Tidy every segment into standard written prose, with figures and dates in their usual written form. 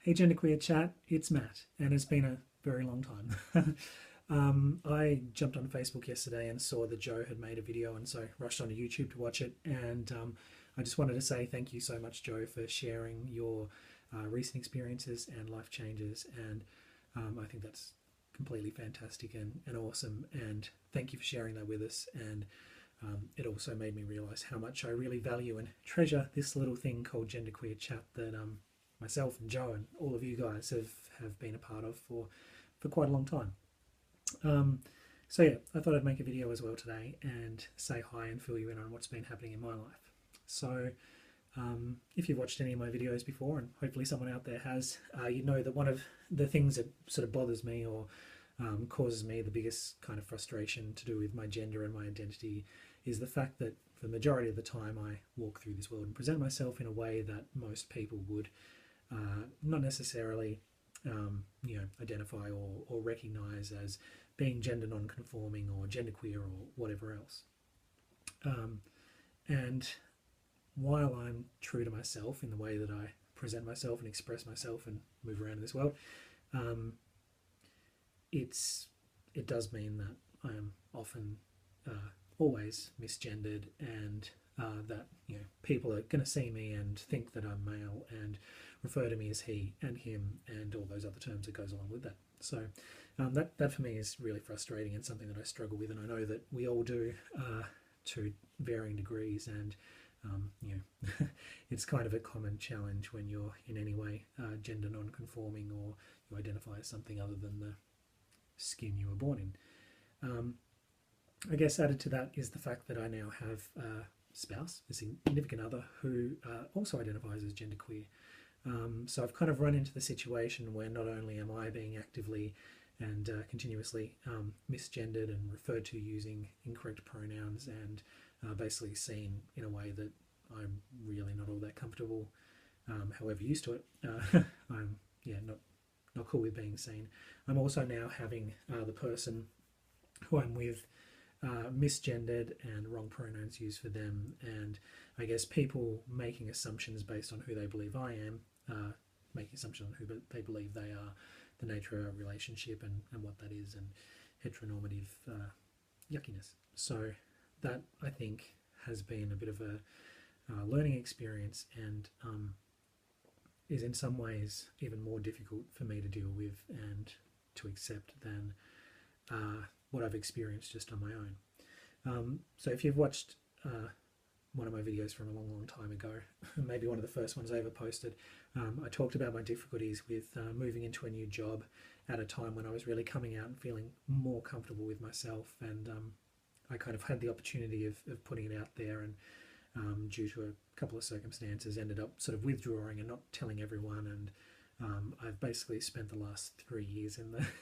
Hey Genderqueer chat, it's Matt, and it's been a very long time. I jumped on Facebook yesterday and saw that Joe had made a video, and so rushed onto YouTube to watch it. And I just wanted to say thank you so much, Joe, for sharing your recent experiences and life changes. And I think that's completely fantastic and awesome. And thank you for sharing that with us. And it also made me realise how much I really value and treasure this little thing called Genderqueer chat that myself and Joe and all of you guys have been a part of for quite a long time. So yeah, I thought I'd make a video as well today and say hi and fill you in on what's been happening in my life. So if you've watched any of my videos before, and hopefully someone out there has, you know that one of the things that sort of bothers me or causes me the biggest kind of frustration to do with my gender and my identity is the fact that for the majority of the time I walk through this world and present myself in a way that most people would not necessarily identify or recognize as being gender non-conforming or genderqueer or whatever else. And while I'm true to myself in the way that I present myself and express myself and move around in this world, it does mean that I am often always misgendered, and that people are going to see me and think that I'm male and refer to me as he and him and all those other terms that goes along with that. So that for me is really frustrating and something that I struggle with, and I know that we all do to varying degrees. And it's kind of a common challenge when you're in any way gender non-conforming or you identify as something other than the skin you were born in. I guess added to that is the fact that I now have a spouse, a significant other, who also identifies as genderqueer. So I've kind of run into the situation where not only am I being actively and continuously misgendered and referred to using incorrect pronouns and basically seen in a way that I'm really not all that comfortable, however used to it. I'm not cool with being seen. I'm also now having the person who I'm with misgendered and wrong pronouns used for them, and I guess people making assumptions based on who they believe I am, making assumptions on who they believe they are, the nature of our relationship and what that is, and heteronormative yuckiness. So that, I think, has been a bit of a learning experience, and is in some ways even more difficult for me to deal with and to accept than what I've experienced just on my own. So if you've watched one of my videos from a long time ago, maybe one of the first ones I ever posted, I talked about my difficulties with moving into a new job at a time when I was really coming out and feeling more comfortable with myself, and I kind of had the opportunity of putting it out there, and due to a couple of circumstances ended up sort of withdrawing and not telling everyone. And I've basically spent the last 3 years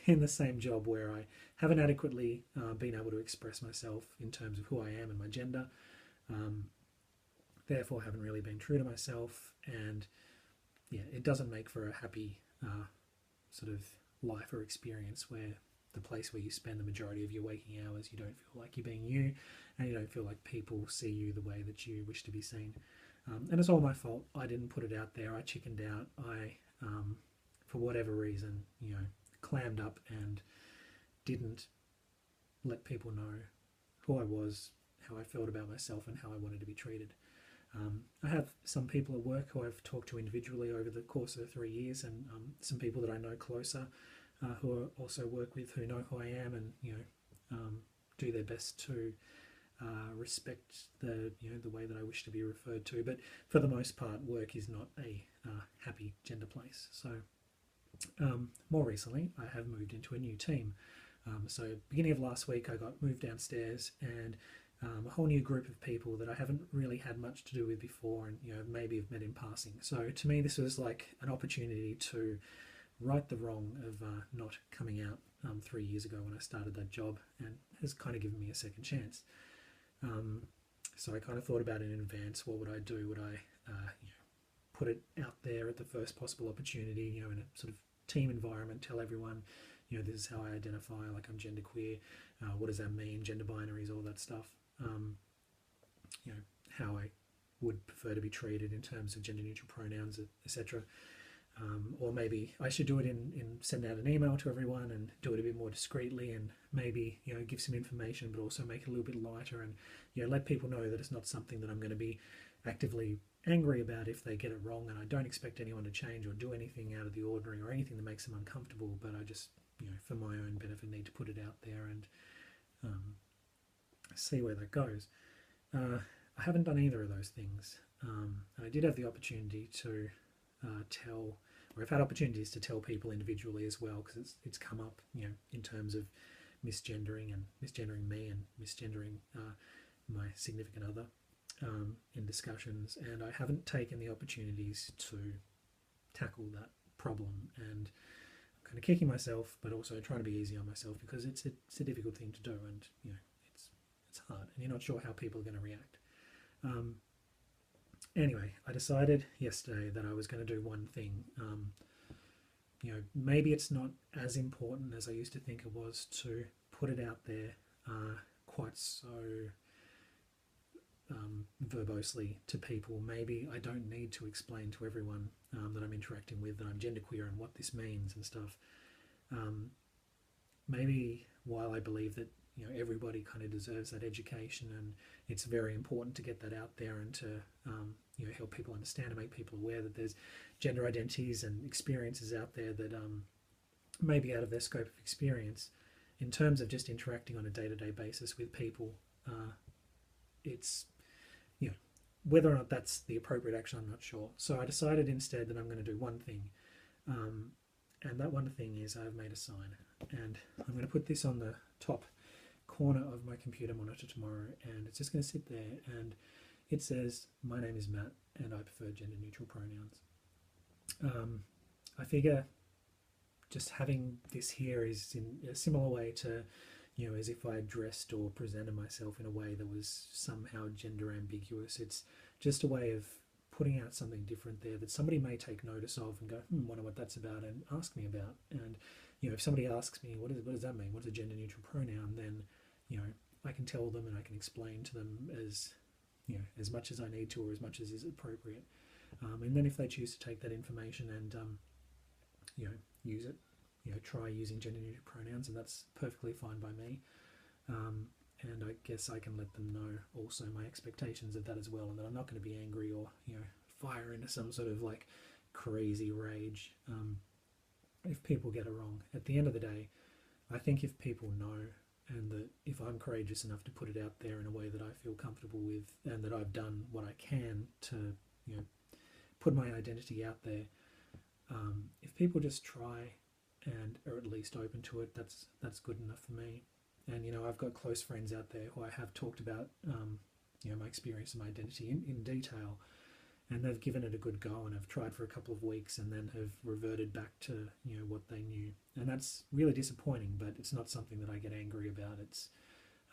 in the same job where I haven't adequately been able to express myself in terms of who I am and my gender. Therefore, haven't really been true to myself, and yeah, it doesn't make for a happy sort of life or experience where the place where you spend the majority of your waking hours, you don't feel like you're being you, and you don't feel like people see you the way that you wish to be seen. And it's all my fault. I didn't put it out there. I chickened out. I for whatever reason, clammed up and didn't let people know who I was, how I felt about myself, and how I wanted to be treated. I have some people at work who I've talked to individually over the course of 3 years, and some people that I know closer who I also work with, who know who I am, and do their best to respect the way that I wish to be referred to. But for the most part, work is not a happy gender place. So more recently, I have moved into a new team. So beginning of last week, I got moved downstairs, and a whole new group of people that I haven't really had much to do with before, and maybe have met in passing. So to me, this was like an opportunity to right the wrong of not coming out 3 years ago when I started that job, and has kind of given me a second chance. So I kind of thought about it in advance. What would I do? Would I put it out there at the first possible opportunity, in a sort of team environment, tell everyone, this is how I identify, like I'm genderqueer, what does that mean, gender binaries, all that stuff, how I would prefer to be treated in terms of gender neutral pronouns, etc. Or maybe I should do it in send out an email to everyone and do it a bit more discreetly, and maybe give some information, but also make it a little bit lighter, and let people know that it's not something that I'm going to be actively angry about if they get it wrong, and I don't expect anyone to change or do anything out of the ordinary or anything that makes them uncomfortable. But I just for my own benefit need to put it out there and see where that goes. I haven't done either of those things. I did have the opportunity to tell, or I've had opportunities to tell people individually as well, because it's come up, in terms of misgendering and misgendering me and misgendering my significant other in discussions, and I haven't taken the opportunities to tackle that problem, and I'm kind of kicking myself, but also trying to be easy on myself, because it's a difficult thing to do, and it's hard, and you're not sure how people are going to react. Anyway, I decided yesterday that I was going to do one thing. Maybe it's not as important as I used to think it was to put it out there quite so verbosely to people. Maybe I don't need to explain to everyone that I'm interacting with that I'm genderqueer and what this means and stuff. Maybe while I believe that everybody kind of deserves that education, and it's very important to get that out there and to help people understand and make people aware that there's gender identities and experiences out there that may be out of their scope of experience. In terms of just interacting on a day-to-day basis with people, it's whether or not that's the appropriate action, I'm not sure. So I decided instead that I'm going to do one thing, and that one thing is I've made a sign, and I'm going to put this on the top corner of my computer monitor tomorrow, and it's just going to sit there, and it says, "My name is Matt and I prefer gender neutral pronouns." I figure just having this here is in a similar way to as if I dressed or presented myself in a way that was somehow gender ambiguous. It's just a way of putting out something different there that somebody may take notice of and go, wonder what that's about, and ask me about. And if somebody asks me, what does that mean? What's a gender neutral pronoun? Then I can tell them and I can explain to them as much as I need to, or as much as is appropriate. And then if they choose to take that information and use it, try using gender neutral pronouns, and that's perfectly fine by me. And I guess I can let them know also my expectations of that as well, and that I'm not going to be angry or fire into some sort of like crazy rage if people get it wrong. At the end of the day, I think if people know, and that if I'm courageous enough to put it out there in a way that I feel comfortable with, and that I've done what I can to put my identity out there, if people just try and are at least open to it, that's good enough for me. And I've got close friends out there who I have talked about my experience and my identity in detail, and they've given it a good go and have tried for a couple of weeks and then have reverted back to what they knew, and that's really disappointing. But it's not something that I get angry about. It's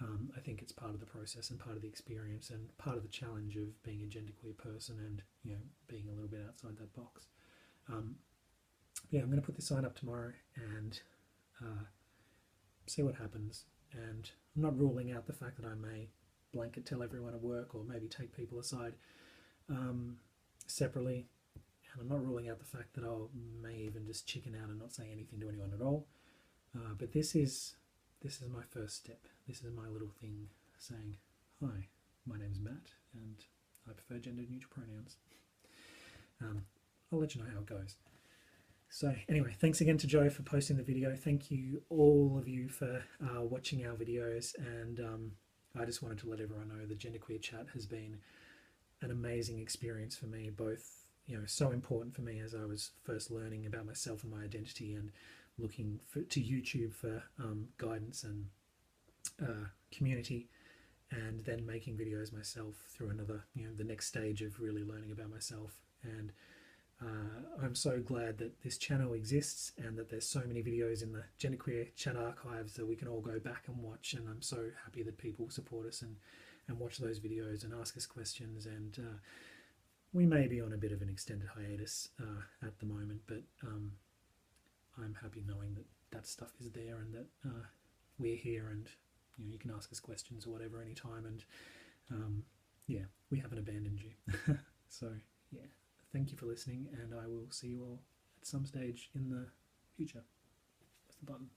I think it's part of the process and part of the experience and part of the challenge of being a genderqueer person, and being a little bit outside that box. I'm going to put this sign up tomorrow and see what happens. And I'm not ruling out the fact that I may blanket tell everyone at work, or maybe take people aside separately. And I'm not ruling out the fact that I may even just chicken out and not say anything to anyone at all. But this is my first step. This is my little thing saying, "Hi, my name's Matt and I prefer gender neutral pronouns." I'll let you know how it goes. So anyway, thanks again to Joe for posting the video. Thank you, all of you, for watching our videos. And I just wanted to let everyone know the Genderqueer chat has been an amazing experience for me, both so important for me as I was first learning about myself and my identity, and looking to YouTube for guidance and community, and then making videos myself through another, the next stage of really learning about myself. And I'm so glad that this channel exists, and that there's so many videos in the Genderqueer chat archives that we can all go back and watch. And I'm so happy that people support us and watch those videos and ask us questions. And we may be on a bit of an extended hiatus at the moment, but I'm happy knowing that that stuff is there, and that we're here, and you can ask us questions or whatever anytime. And we haven't abandoned you. So yeah. Thank you for listening, and I will see you all at some stage in the future. Press the button.